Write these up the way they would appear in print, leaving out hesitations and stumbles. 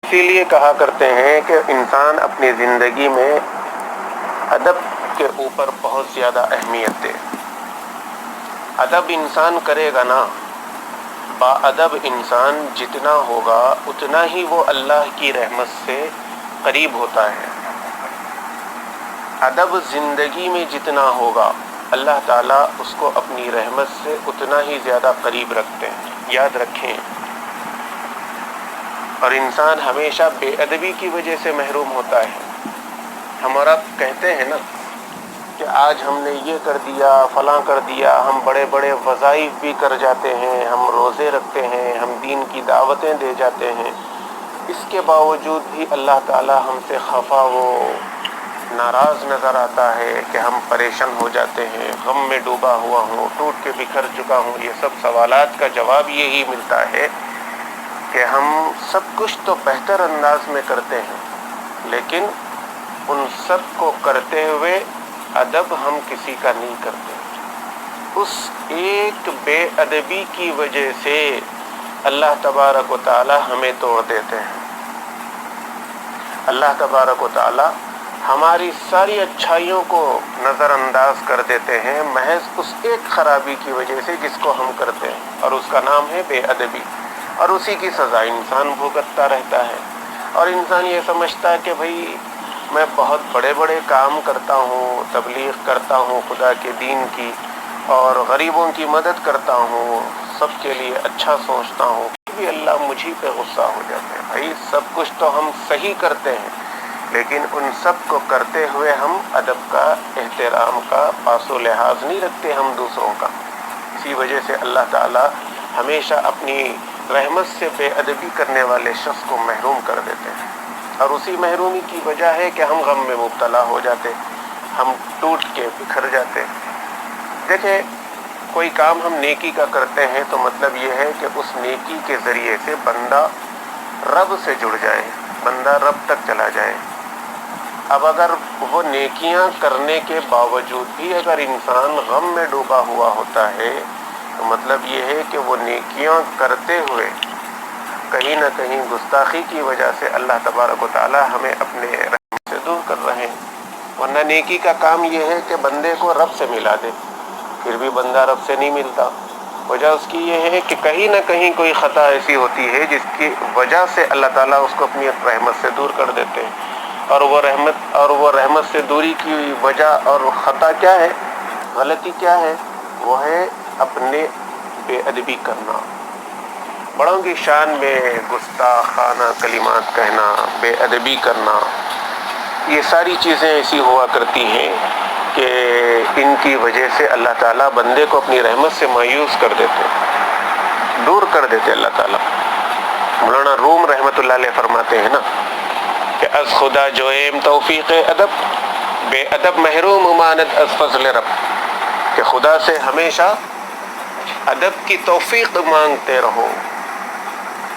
اسی لیے کہا کرتے ہیں کہ انسان اپنی زندگی میں ادب کے اوپر بہت زیادہ اہمیت دے۔ ادب انسان کرے گا نا، با ادب انسان جتنا ہوگا اتنا ہی وہ اللہ کی رحمت سے قریب ہوتا ہے۔ ادب زندگی میں جتنا ہوگا اللہ تعالیٰ اس کو اپنی رحمت سے اتنا ہی زیادہ قریب رکھتے ہیں۔ یاد رکھیں، اور انسان ہمیشہ بے ادبی کی وجہ سے محروم ہوتا ہے۔ ہم اور آپ کہتے ہیں نا کہ آج ہم نے یہ کر دیا، فلاں کر دیا، ہم بڑے بڑے وظائف بھی کر جاتے ہیں، ہم روزے رکھتے ہیں، ہم دین کی دعوتیں دے جاتے ہیں، اس کے باوجود بھی اللہ تعالیٰ ہم سے خفا و ناراض نظر آتا ہے کہ ہم پریشان ہو جاتے ہیں، غم میں ڈوبا ہوا ہوں، ٹوٹ کے بکھر چکا ہوں۔ یہ سب سوالات کا جواب یہی ملتا ہے کہ ہم سب کچھ تو بہتر انداز میں کرتے ہیں، لیکن ان سب کو کرتے ہوئے ادب ہم کسی کا نہیں کرتے۔ اس ایک بے ادبی کی وجہ سے اللہ تبارک و تعالی ہمیں توڑ دیتے ہیں۔ اللہ تبارک و تعالی ہماری ساری اچھائیوں کو نظر انداز کر دیتے ہیں محض اس ایک خرابی کی وجہ سے جس کو ہم کرتے ہیں، اور اس کا نام ہے بے ادبی، اور اسی کی سزا انسان بھگتتا رہتا ہے۔ اور انسان یہ سمجھتا ہے کہ بھئی میں بہت بڑے بڑے کام کرتا ہوں، تبلیغ کرتا ہوں خدا کے دین کی، اور غریبوں کی مدد کرتا ہوں، سب کے لیے اچھا سوچتا ہوں، پھر بھی اللہ مجھی پہ غصہ ہو جاتے ہیں۔ بھائی سب کچھ تو ہم صحیح کرتے ہیں، لیکن ان سب کو کرتے ہوئے ہم ادب کا، احترام کا پاس و لحاظ نہیں رکھتے ہم دوسروں کا۔ اسی وجہ سے اللہ تعالی ہمیشہ اپنی رحمت سے بے ادبی کرنے والے شخص کو محروم کر دیتے ہیں، اور اسی محرومی کی وجہ ہے کہ ہم غم میں مبتلا ہو جاتے، ہم ٹوٹ کے بکھر جاتے۔ دیکھیں، کوئی کام ہم نیکی کا کرتے ہیں تو مطلب یہ ہے کہ اس نیکی کے ذریعے سے بندہ رب سے جڑ جائے، بندہ رب تک چلا جائے۔ اب اگر وہ نیکیاں کرنے کے باوجود بھی اگر انسان غم میں ڈوبا ہوا ہوتا ہے تو مطلب یہ ہے کہ وہ نیکیاں کرتے ہوئے کہیں نہ کہیں گستاخی کی وجہ سے اللہ تبارک و تعالی ہمیں اپنے رحمت سے دور کر رہے ہیں۔ ورنہ نیکی کا کام یہ ہے کہ بندے کو رب سے ملا دے، پھر بھی بندہ رب سے نہیں ملتا۔ وجہ اس کی یہ ہے کہ کہیں نہ کہیں کوئی خطا ایسی ہوتی ہے جس کی وجہ سے اللہ تعالیٰ اس کو اپنی رحمت سے دور کر دیتے ہیں، اور وہ رحمت سے دوری کی وجہ اور خطا کیا ہے، غلطی کیا ہے؟ وہ ہے اپنے بے ادبی کرنا، بڑوں کی شان میں گستاخانہ کلمات کہنا، بے ادبی کرنا۔ یہ ساری چیزیں ایسی ہوا کرتی ہیں کہ ان کی وجہ سے اللہ تعالیٰ بندے کو اپنی رحمت سے مایوس کر دیتے، دور کر دیتے اللہ تعالیٰ۔ مولانا روم رحمۃ اللہ علیہ فرماتے ہیں نا کہ از خدا جو ایم توفیق ادب، بے ادب محروم ماند از فضل رب، کہ خدا سے ہمیشہ ادب کی توفیق مانگتے رہو،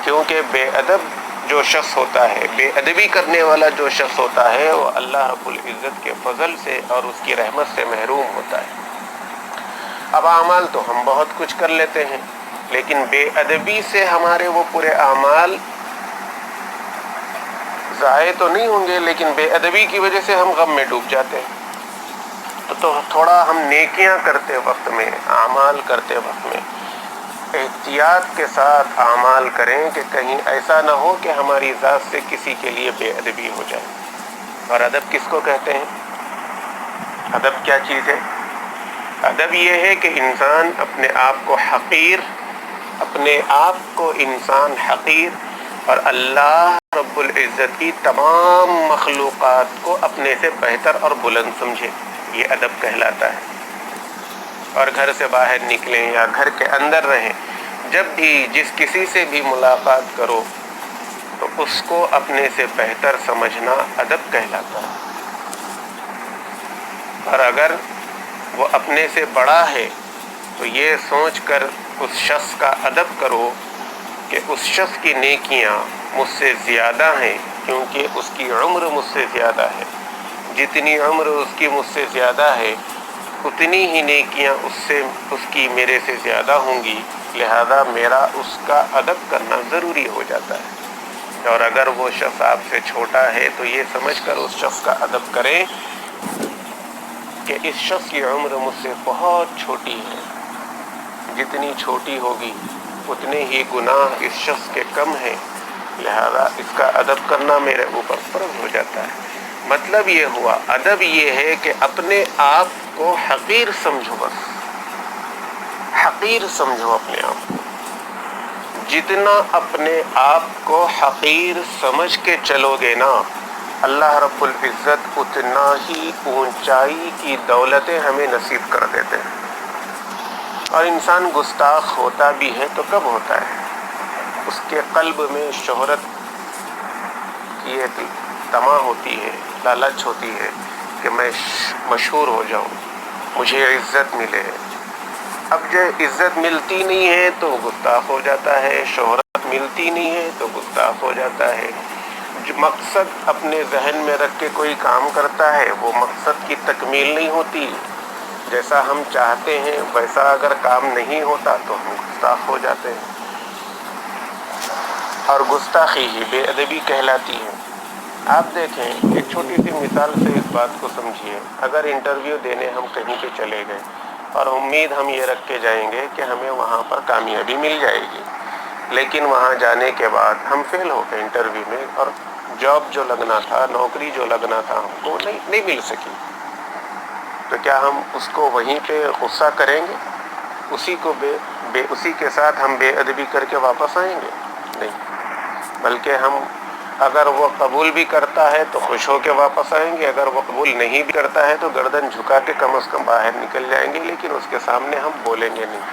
کیونکہ بے ادب جو شخص ہوتا ہے، بے ادبی کرنے والا جو شخص ہوتا ہے، وہ اللہ رب العزت کے فضل سے اور اس کی رحمت سے محروم ہوتا ہے۔ اب اعمال تو ہم بہت کچھ کر لیتے ہیں، لیکن بے ادبی سے ہمارے وہ پورے اعمال ضائع تو نہیں ہوں گے، لیکن بے ادبی کی وجہ سے ہم غم میں ڈوب جاتے ہیں۔ تو تھوڑا ہم نیکیاں کرتے وقت میں، اعمال کرتے وقت میں احتیاط کے ساتھ اعمال کریں کہ کہیں ایسا نہ ہو کہ ہماری ذات سے کسی کے لیے بے ادبی ہو جائے۔ اور ادب کس کو کہتے ہیں؟ ادب کیا چیز ہے؟ ادب یہ ہے کہ انسان اپنے آپ کو حقیر، اپنے آپ کو انسان حقیر اور اللہ رب العزت کی تمام مخلوقات کو اپنے سے بہتر اور بلند سمجھے، یہ ادب کہلاتا ہے۔ اور گھر سے باہر نکلیں یا گھر کے اندر رہیں، جب بھی جس کسی سے بھی ملاقات کرو تو اس کو اپنے سے بہتر سمجھنا ادب کہلاتا ہے۔ اور اگر وہ اپنے سے بڑا ہے تو یہ سوچ کر اس شخص کا ادب کرو کہ اس شخص کی نیکیاں مجھ سے زیادہ ہیں، کیونکہ اس کی عمر مجھ سے زیادہ ہے۔ جتنی عمر اس کی مجھ سے زیادہ ہے اتنی ہی نیکیاں اس کی میرے سے زیادہ ہوں گی، لہذا میرا اس کا ادب کرنا ضروری ہو جاتا ہے۔ اور اگر وہ شخص آپ سے چھوٹا ہے تو یہ سمجھ کر اس شخص کا ادب کریں کہ اس شخص کی عمر مجھ سے بہت چھوٹی ہے، جتنی چھوٹی ہوگی اتنے ہی گناہ اس شخص کے کم ہیں، لہذا اس کا ادب کرنا میرے اوپر فرض ہو جاتا ہے۔ مطلب یہ ہوا، ادب یہ ہے کہ اپنے آپ کو حقیر سمجھو، بس حقیر سمجھو اپنے آپ کو۔ جتنا اپنے آپ کو حقیر سمجھ کے چلو گے نا، اللہ رب العزت اتنا ہی اونچائی کی دولتیں ہمیں نصیب کر دیتے ہیں۔ اور انسان گستاخ ہوتا بھی ہے تو کب ہوتا ہے؟ اس کے قلب میں شہرت کی ایک طمع ہوتی ہے، لالچ ہوتی ہے کہ میں مشہور ہو جاؤں، مجھے عزت ملے۔ اب جب عزت ملتی نہیں ہے تو گستاخ ہو جاتا ہے، شہرت ملتی نہیں ہے تو گستاخ ہو جاتا ہے۔ جو مقصد اپنے ذہن میں رکھ کے کوئی کام کرتا ہے وہ مقصد کی تکمیل نہیں ہوتی، جیسا ہم چاہتے ہیں ویسا اگر کام نہیں ہوتا تو ہم گستاخ ہو جاتے ہیں، اور گستاخی ہی بے ادبی کہلاتی ہے۔ آپ دیکھیں، ایک چھوٹی سی مثال سے اس بات کو سمجھیے۔ اگر انٹرویو دینے ہم کہیں پہ چلے گئے اور امید ہم یہ رکھ کے جائیں گے کہ ہمیں وہاں پر کامیابی مل جائے گی، لیکن وہاں جانے کے بعد ہم فیل ہو گئے انٹرویو میں، اور جاب جو لگنا تھا، نوکری جو لگنا تھا ہم کو نہیں مل سکی، تو کیا ہم اس کو وہیں پہ غصہ کریں گے؟ اسی کے ساتھ ہم بے ادبی کر کے واپس آئیں گے؟ نہیں، بلکہ ہم اگر وہ قبول بھی کرتا ہے تو خوش ہو کے واپس آئیں گے، اگر وہ قبول نہیں بھی کرتا ہے تو گردن جھکا کے کم از کم باہر نکل جائیں گے، لیکن اس کے سامنے ہم بولیں گے نہیں،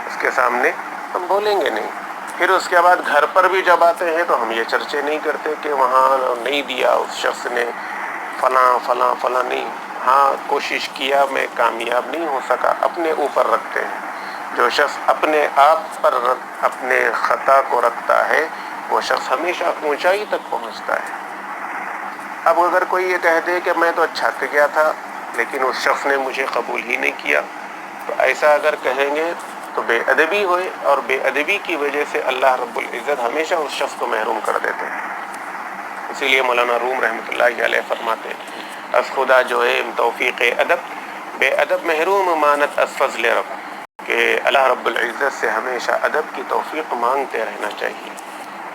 اس کے سامنے ہم بولیں گے نہیں۔ پھر اس کے بعد گھر پر بھی جب آتے ہیں تو ہم یہ چرچے نہیں کرتے کہ وہاں نہیں دیا اس شخص نے، فلاں نہیں، ہاں کوشش کیا میں کامیاب نہیں ہو سکا، اپنے اوپر رکھتے ہیں۔ جو شخص اپنے آپ پر اپنے خطا کو رکھتا ہے وہ شخص ہمیشہ اونچائی تک پہنچتا ہے۔ اب اگر کوئی یہ کہہ دے کہ میں تو اچھا گیا تھا لیکن اس شخص نے مجھے قبول ہی نہیں کیا، تو ایسا اگر کہیں گے تو بے ادبی ہوئے، اور بے ادبی کی وجہ سے اللہ رب العزت ہمیشہ اس شخص کو محروم کر دیتے ہیں۔ اسی لیے مولانا روم رحمۃ اللہ علیہ فرماتے ہیں، از خدا جو ہے توفیق ادب، بے ادب محروم مانت از فضل رب، کہ اللہ رب العزت سے ہمیشہ ادب کی توفیق مانگتے رہنا چاہیے،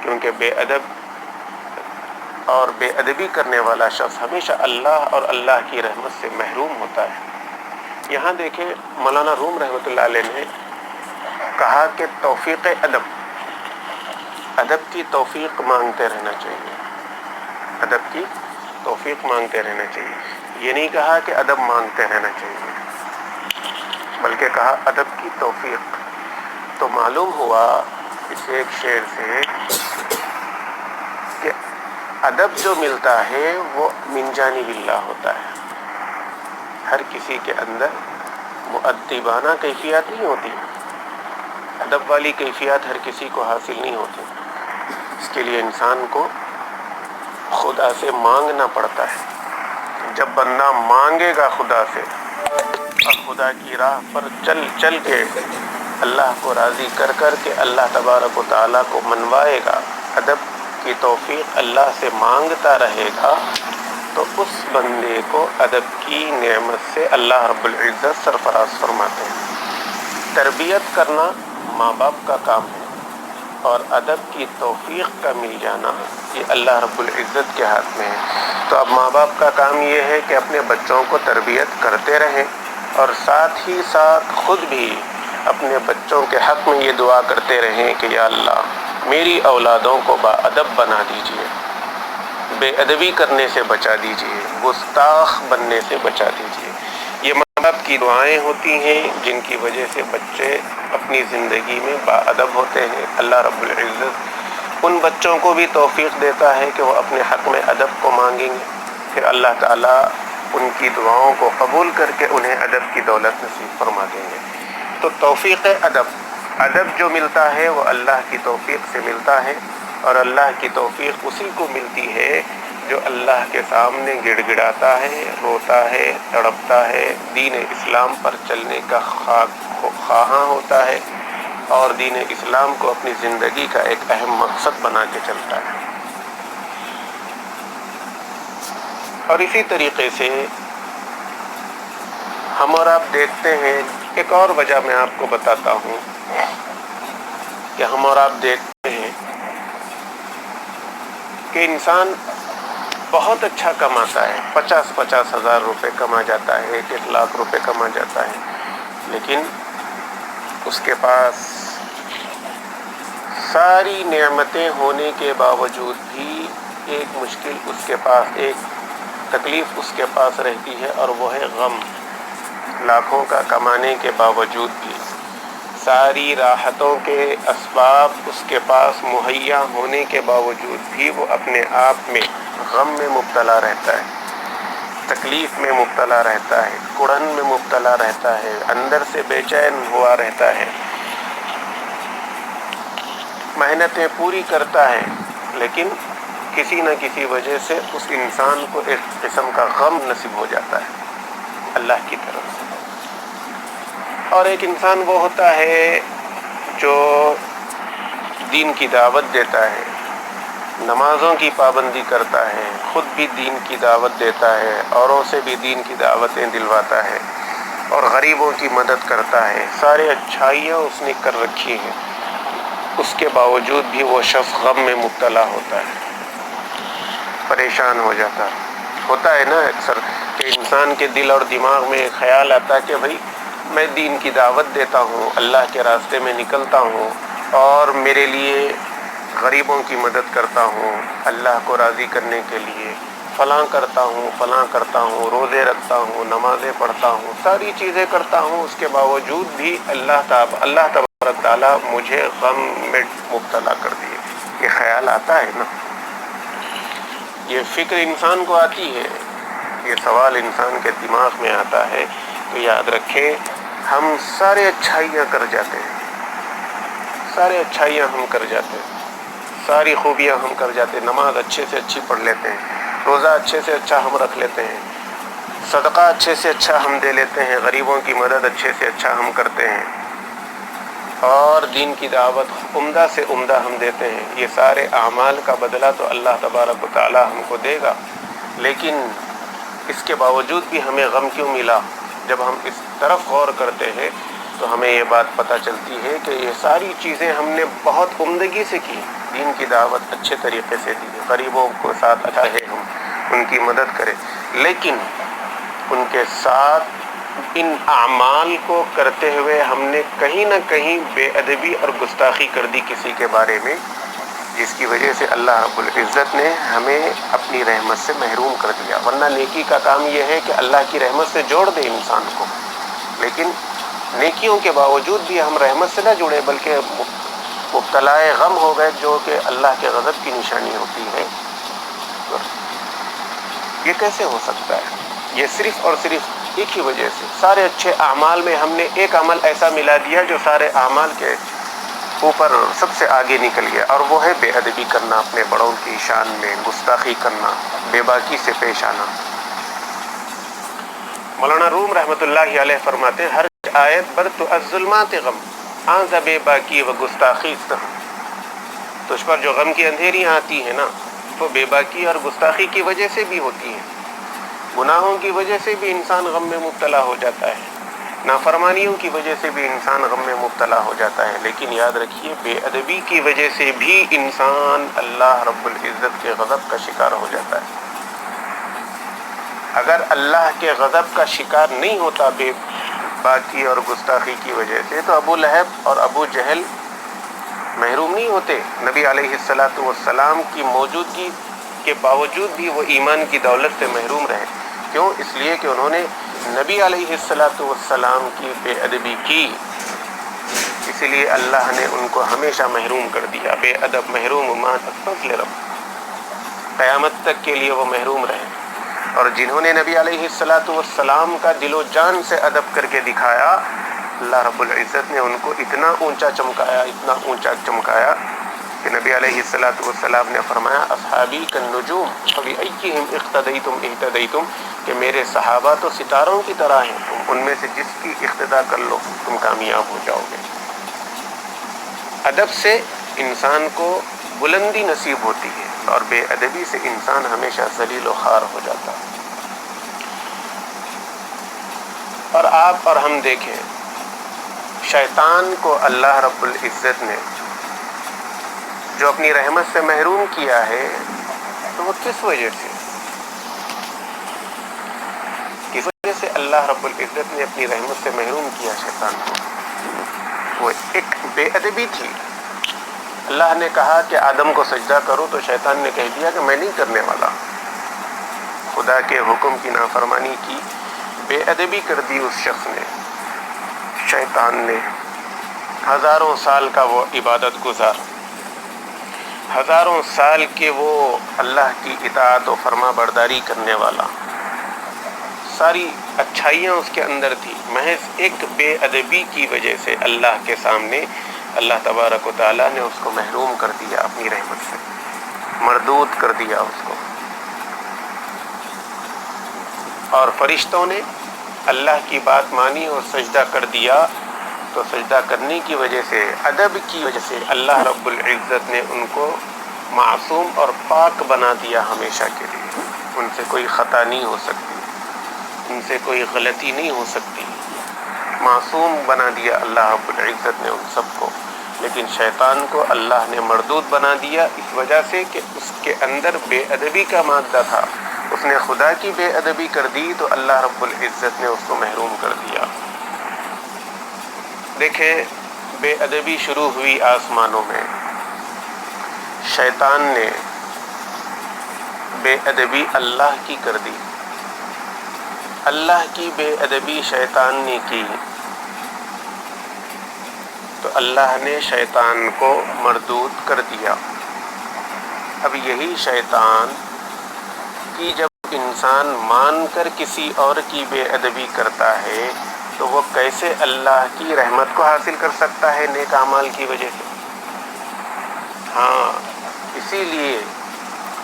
کیونکہ بے ادب اور بے ادبی کرنے والا شخص ہمیشہ اللہ اور اللہ کی رحمت سے محروم ہوتا ہے۔ یہاں دیکھیں مولانا روم رحمۃ اللہ علیہ نے کہا کہ توفیق ادب کی توفیق مانگتے رہنا چاہیے، ادب کی توفیق مانگتے رہنا چاہیے۔ یہ نہیں کہا کہ ادب مانگتے رہنا چاہیے، بلکہ کہا ادب کی توفیق۔ تو معلوم ہوا اس ایک شعر سے کہ ادب جو ملتا ہے وہ من جانب اللہ ہوتا ہے۔ ہر کسی کے اندر مؤدبانہ کیفیت نہیں ہوتی، ادب والی کیفیت ہر کسی کو حاصل نہیں ہوتی، اس کے لیے انسان کو خدا سے مانگنا پڑتا ہے۔ جب بندہ مانگے گا خدا سے اور خدا کی راہ پر چل کے اللہ کو راضی کر کے اللہ تبارک و تعالیٰ کو منوائے گا، ادب کی توفیق اللہ سے مانگتا رہے گا، تو اس بندے کو ادب کی نعمت سے اللہ رب العزت سرفراز فرماتے ہیں۔ تربیت کرنا ماں باپ کا کام ہے، اور ادب کی توفیق کا مل جانا یہ اللہ رب العزت کے ہاتھ میں ہے۔ تو اب ماں باپ کا کام یہ ہے کہ اپنے بچوں کو تربیت کرتے رہیں، اور ساتھ ہی ساتھ خود بھی اپنے بچوں کے حق میں یہ دعا کرتے رہیں کہ یا اللہ میری اولادوں کو با ادب بنا دیجیے، بے ادبی کرنے سے بچا دیجیے، گستاخ بننے سے بچا دیجیے۔ یہ ماں باپ کی دعائیں ہوتی ہیں جن کی وجہ سے بچے اپنی زندگی میں با ادب ہوتے ہیں۔ اللہ رب العزت ان بچوں کو بھی توفیق دیتا ہے کہ وہ اپنے حق میں ادب کو مانگیں گے، پھر اللہ تعالیٰ ان کی دعاؤں کو قبول کر کے انہیں ادب کی دولت نصیب فرما دیں گے۔ تو توفیق ادب جو ملتا ہے وہ اللہ کی توفیق سے ملتا ہے، اور اللہ کی توفیق اسی کو ملتی ہے جو اللہ کے سامنے گڑ گڑاتا ہے، روتا ہے، تڑپتا ہے، دین اسلام پر چلنے کا خواہاں ہوتا ہے، اور دین اسلام کو اپنی زندگی کا ایک اہم مقصد بنا کے چلتا ہے۔ اور اسی طریقے سے ہم اور آپ دیکھتے ہیں، ایک اور وجہ میں آپ کو بتاتا ہوں کہ ہم اور آپ دیکھتے ہیں کہ انسان بہت اچھا کماتا ہے، 50 ہزار روپے کما جاتا ہے، 1 لاکھ روپے کما جاتا ہے، لیکن اس کے پاس ساری نعمتیں ہونے کے باوجود بھی ایک مشکل اس کے پاس، ایک تکلیف اس کے پاس رہتی ہے، اور وہ ہے غم۔ لاکھوں کا کمانے کے باوجود بھی، ساری راحتوں کے اسباب اس کے پاس مہیا ہونے کے باوجود بھی وہ اپنے آپ میں غم میں مبتلا رہتا ہے، تکلیف میں مبتلا رہتا ہے، کڑن میں مبتلا رہتا ہے، اندر سے بے چین ہوا رہتا ہے، محنتیں پوری کرتا ہے، لیکن کسی نہ کسی وجہ سے اس انسان کو ایک قسم کا غم نصیب ہو جاتا ہے اللہ کی طرف سے۔ اور ایک انسان وہ ہوتا ہے جو دین کی دعوت دیتا ہے، نمازوں کی پابندی کرتا ہے، خود بھی دین کی دعوت دیتا ہے، اوروں سے بھی دین کی دعوتیں دلواتا ہے، اور غریبوں کی مدد کرتا ہے، سارے اچھائیاں اس نے کر رکھی ہیں، اس کے باوجود بھی وہ شخص غم میں مبتلا ہوتا ہے، پریشان ہو جاتا ہے۔ ہوتا ہے نا اکثر کہ انسان کے دل اور دماغ میں خیال آتا ہے کہ بھئی میں دین کی دعوت دیتا ہوں، اللہ کے راستے میں نکلتا ہوں، اور میرے لیے غریبوں کی مدد کرتا ہوں، اللہ کو راضی کرنے کے لیے فلاں کرتا ہوں، روزے رکھتا ہوں، نمازیں پڑھتا ہوں، ساری چیزیں کرتا ہوں، اس کے باوجود بھی اللہ تبارک تعالیٰ مجھے غم میں مبتلا کر دیے۔ یہ خیال آتا ہے نا، یہ فکر انسان کو آتی ہے، یہ سوال انسان کے دماغ میں آتا ہے، تو یاد رکھیں ہم سارے اچھائیاں کر جاتے ہیں، سارے اچھائیاں ہم کر جاتے ہیں، ساری خوبیاں ہم کر جاتے ہیں، نماز اچھے سے اچھی پڑھ لیتے ہیں، روزہ اچھے سے اچھا ہم رکھ لیتے ہیں، صدقہ اچھے سے اچھا ہم دے لیتے ہیں، غریبوں کی مدد اچھے سے اچھا ہم کرتے ہیں، اور دین کی دعوت عمدہ سے عمدہ ہم دیتے ہیں۔ یہ سارے اعمال کا بدلہ تو اللہ تبارک و تعالی ہم کو دے گا، لیکن اس کے باوجود بھی ہمیں غم کیوں ملا؟ جب ہم اس طرف غور کرتے ہیں تو ہمیں یہ بات پتہ چلتی ہے کہ یہ ساری چیزیں ہم نے بہت عمدگی سے کی، دین کی دعوت اچھے طریقے سے دی، غریبوں کو ساتھ اچھا ہے ہم ان کی مدد کریں، لیکن ان کے ساتھ ان اعمال کو کرتے ہوئے ہم نے کہیں نہ کہیں بے ادبی اور گستاخی کر دی کسی کے بارے میں، جس کی وجہ سے اللہ رب العزت نے ہمیں اپنی رحمت سے محروم کر دیا۔ ورنہ نیکی کا کام یہ ہے کہ اللہ کی رحمت سے جوڑ دے انسان کو، لیکن نیکیوں کے باوجود بھی ہم رحمت سے نہ جڑے بلکہ مبتلا غم ہو گئے، جو کہ اللہ کے غضب کی نشانی ہوتی ہے۔ یہ کیسے ہو سکتا ہے؟ یہ صرف اور صرف ایک ہی وجہ سے، سارے اچھے اعمال میں ہم نے ایک عمل ایسا ملا دیا جو سارے اعمال کے اوپر سب سے آگے نکل گیا، اور وہ ہے بے ادبی کرنا، اپنے بڑوں کی شان میں گستاخی کرنا، بے باکی سے پیش آنا۔ مولانا روم رحمۃ اللہ علیہ فرماتے ہیں، ہر آیت پر تو الظلمات غم آنزہ بے باکی و گستاخی تجھ پر جو غم کی اندھیریاں آتی ہیں نا، تو بے باکی اور گستاخی کی وجہ سے بھی ہوتی ہیں، گناہوں کی وجہ سے بھی انسان غم میں مبتلا ہو جاتا ہے، نافرمانیوں کی وجہ سے بھی انسان غم میں مبتلا ہو جاتا ہے، لیکن یاد رکھیے بے ادبی کی وجہ سے بھی انسان اللہ رب العزت کے غضب کا شکار ہو جاتا ہے۔ اگر اللہ کے غضب کا شکار نہیں ہوتا بے باکی اور گستاخی کی وجہ سے، تو ابو لہب اور ابو جہل محروم نہیں ہوتے، نبی علیہ السلام کی موجودگی کے باوجود بھی وہ ایمان کی دولت سے محروم رہے۔ کیوں؟ اس لیے کہ انہوں نے نبی علیہ السلام کی بے ادبی کی، اسی لیے اللہ نے ان کو ہمیشہ محروم کر دیا، بے ادب محروم ما فضل رب، قیامت تک کے لیے وہ محروم رہے۔ اور جنہوں نے نبی علیہ السلام کا دل و جان سے ادب کر کے دکھایا، اللہ رب العزت نے ان کو اتنا اونچا چمکایا کہ نبی علیہ السلام نے فرمایا اصحابی کالنجوم فبأیہم اقتدیتم اہتدیتم، کہ میرے صحابہ تو ستاروں کی طرح ہیں، تم ان میں سے جس کی اقتداء کر لو تم کامیاب ہو جاؤ گے۔ ادب سے انسان کو بلندی نصیب ہوتی ہے اور بے ادبی سے انسان ہمیشہ ذلیل و خوار ہو جاتا ہے۔ اور آپ اور ہم دیکھیں، شیطان کو اللہ رب العزت نے جو اپنی رحمت سے محروم کیا ہے، تو وہ کس وجہ سے اللہ رب العزت نے اپنی رحمت سے محروم کیا شیطان کو؟ وہ ایک بے ادبی تھی۔ اللہ نے کہا کہ آدم کو سجدہ کرو تو شیطان نے کہہ دیا کہ میں نہیں کرنے والا۔ خدا کے حکم کی نافرمانی کی، بے ادبی کر دی اس شخص نے، شیطان نے۔ ہزاروں سال کا وہ عبادت گزار، ہزاروں سال کے وہ اللہ کی اطاعت و فرما برداری کرنے والا، ساری اچھائیاں اس کے اندر تھی، محض ایک بے ادبی کی وجہ سے اللہ کے سامنے اللہ تبارک و تعالیٰ نے اس کو محروم کر دیا، اپنی رحمت سے مردود کر دیا اس کو۔ اور فرشتوں نے اللہ کی بات مانی اور سجدہ کر دیا، تو سجدہ کرنے کی وجہ سے، ادب کی وجہ سے اللہ رب العزت نے ان کو معصوم اور پاک بنا دیا ہمیشہ کے لیے۔ ان سے کوئی خطا نہیں ہو سکتی، ان سے کوئی غلطی نہیں ہو سکتی، معصوم بنا دیا اللہ رب العزت نے ان سب کو۔ لیکن شیطان کو اللہ نے مردود بنا دیا اس وجہ سے کہ اس کے اندر بے ادبی کا مادہ تھا، اس نے خدا کی بے ادبی کر دی تو اللہ رب العزت نے اس کو محروم کر دیا۔ دیکھیں، بے ادبی شروع ہوئی آسمانوں میں، شیطان نے بے ادبی اللہ کی کر دی، اللہ کی بے ادبی شیطان نے کی تو اللہ نے شیطان کو مردود کر دیا۔ اب یہی شیطان کی جب انسان مان کر کسی اور کی بے ادبی کرتا ہے تو وہ کیسے اللہ کی رحمت کو حاصل کر سکتا ہے نیک اعمال کی وجہ سے؟ ہاں، اسی لیے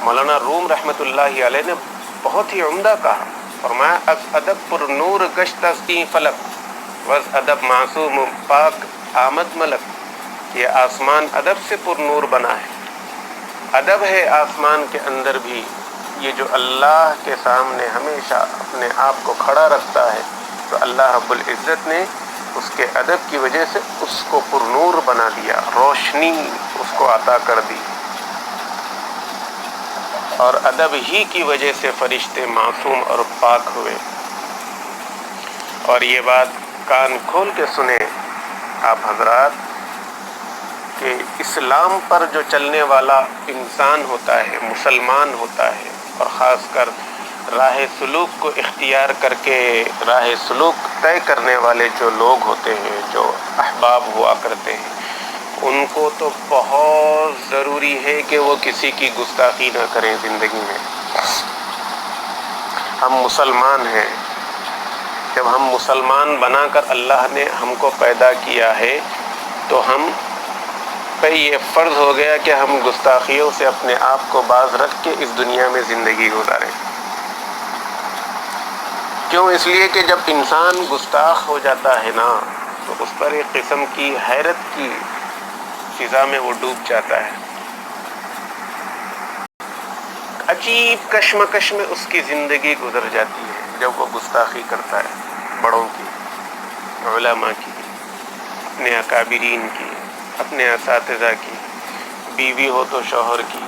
مولانا روم رحمۃ اللہ علیہ نے بہت ہی عمدہ کہا، فرمایا از ادب پر نور گشت استی فلک وز ادب معصوم پاک آمد ملک۔ یہ آسمان ادب سے پر نور بنا ہے، ادب ہے آسمان کے اندر بھی، یہ جو اللہ کے سامنے ہمیشہ اپنے آپ کو کھڑا رکھتا ہے تو اللہ رب العزت نے اس کے ادب کی وجہ سے اس کو پر نور بنا دیا، روشنی اس کو عطا کر دی۔ اور ادب ہی کی وجہ سے فرشتے معصوم اور پاک ہوئے۔ اور یہ بات کان کھول کے سنیں آپ حضرات کہ اسلام پر جو چلنے والا انسان ہوتا ہے، مسلمان ہوتا ہے، اور خاص کر راہ سلوک کو اختیار کر کے راہ سلوک طے کرنے والے جو لوگ ہوتے ہیں، جو احباب ہوا کرتے ہیں، ان کو تو بہت ضروری ہے کہ وہ کسی کی گستاخی نہ کریں زندگی میں۔ ہم مسلمان ہیں، جب ہم مسلمان بنا کر اللہ نے ہم کو پیدا کیا ہے تو ہم پہ یہ فرض ہو گیا کہ ہم گستاخیوں سے اپنے آپ کو باز رکھ کے اس دنیا میں زندگی گزاریں۔ کیوں؟ اس لیے کہ جب انسان گستاخ ہو جاتا ہے نا تو اس پر ایک قسم کی حیرت کی فضا میں وہ ڈوب جاتا ہے، عجیب کشمکش میں اس کی زندگی گزر جاتی ہے جب وہ گستاخی کرتا ہے بڑوں کی، علماء کی، اپنے اکابرین کی، اپنے اساتذہ کی، بیوی ہو تو شوہر کی۔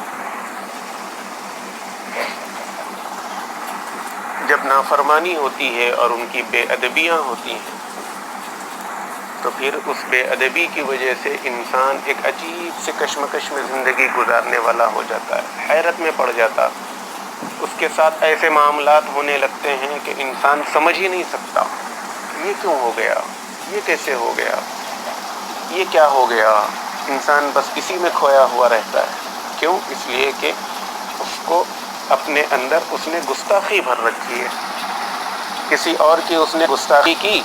جب نافرمانی ہوتی ہے اور ان کی بے ادبیاں ہوتی ہیں تو پھر اس بے ادبی کی وجہ سے انسان ایک عجیب سے کشمکش میں زندگی گزارنے والا ہو جاتا ہے، حیرت میں پڑ جاتا۔ اس کے ساتھ ایسے معاملات ہونے لگتے ہیں کہ انسان سمجھ ہی نہیں سکتا یہ کیوں ہو گیا، یہ کیسے ہو گیا، یہ کیا ہو گیا۔ انسان بس اسی میں کھویا ہوا رہتا ہے۔ کیوں؟ اس لیے کہ اس کو اپنے اندر اس نے گستاخی بھر رکھی ہے، کسی اور کی اس نے گستاخی کی،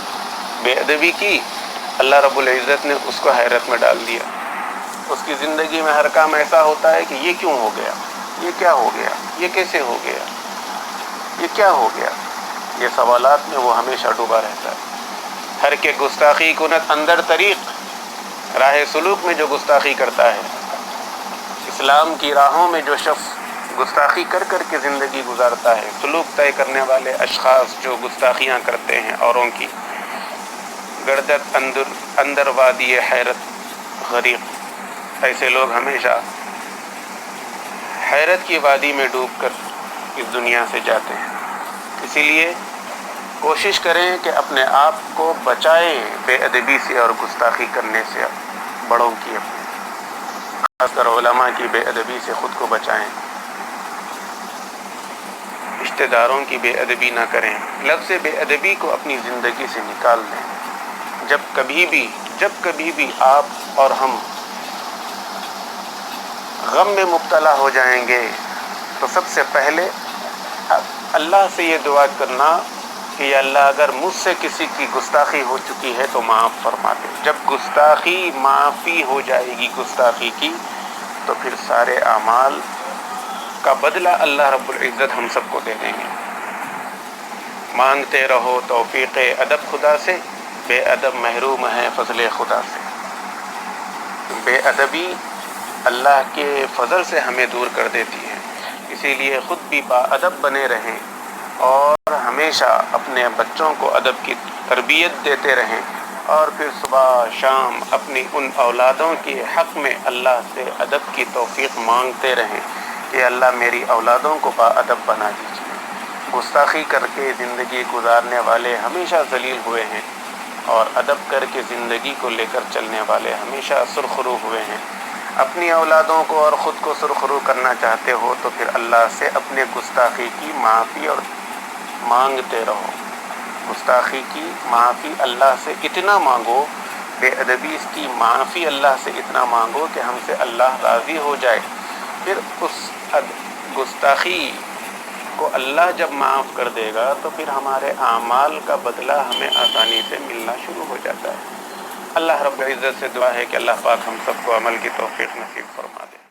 بے ادبی کی، اللہ رب العزت نے اس کو حیرت میں ڈال دیا۔ اس کی زندگی میں ہر کام ایسا ہوتا ہے کہ یہ کیوں ہو گیا، یہ کیا ہو گیا، یہ کیسے ہو گیا، یہ کیا ہو گیا۔ یہ سوالات میں وہ ہمیشہ ڈوبا رہتا ہے۔ ہر کے گستاخی کنت اندر طریق، راہ سلوک میں جو گستاخی کرتا ہے، اسلام کی راہوں میں جو شخص گستاخی کر کر کے زندگی گزارتا ہے، سلوک طے کرنے والے اشخاص جو گستاخیاں کرتے ہیں اوروں کی، گردت اندر وادی حیرت غریق، ایسے لوگ ہمیشہ حیرت کی وادی میں ڈوب کر اس دنیا سے جاتے ہیں۔ اسی لیے کوشش کریں کہ اپنے آپ کو بچائیں بے ادبی سے اور گستاخی کرنے سے، بڑوں کی، خاص کر علماء کی بے ادبی سے خود کو بچائیں، رشتہ داروں کی بے ادبی نہ کریں، لفظ بے ادبی کو اپنی زندگی سے نکال دیں۔ جب کبھی بھی آپ اور ہم غم میں مبتلا ہو جائیں گے تو سب سے پہلے اللہ سے یہ دعا کرنا کہ یا اللہ اگر مجھ سے کسی کی گستاخی ہو چکی ہے تو معاف فرما دے۔ جب گستاخی معافی ہو جائے گی گستاخی کی تو پھر سارے اعمال کا بدلہ اللہ رب العزت ہم سب کو دے دیں گے۔ مانگتے رہو توفیق ادب خدا سے، بے ادب محروم ہے فضل خدا سے۔ بے ادبی اللہ کے فضل سے ہمیں دور کر دیتی ہے، اسی لیے خود بھی با ادب بنے رہیں اور ہمیشہ اپنے بچوں کو ادب کی تربیت دیتے رہیں، اور پھر صبح شام اپنی ان اولادوں کے حق میں اللہ سے ادب کی توفیق مانگتے رہیں کہ اللہ میری اولادوں کو با ادب بنا دیجیے۔ گستاخی کر کے زندگی گزارنے والے ہمیشہ ذلیل ہوئے ہیں، اور ادب کر کے زندگی کو لے کر چلنے والے ہمیشہ سرخرو ہوئے ہیں۔ اپنی اولادوں کو اور خود کو سرخرو کرنا چاہتے ہو تو پھر اللہ سے اپنے گستاخی کی معافی اور مانگتے رہو۔ گستاخی کی معافی اللہ سے اتنا مانگو، بے ادبی کی معافی اللہ سے اتنا مانگو کہ ہم سے اللہ راضی ہو جائے۔ پھر اس گستاخی کو اللہ جب معاف کر دے گا تو پھر ہمارے اعمال کا بدلہ ہمیں آسانی سے ملنا شروع ہو جاتا ہے۔ اللہ رب العزت سے دعا ہے کہ اللہ پاک ہم سب کو عمل کی توفیق نصیب فرما دے۔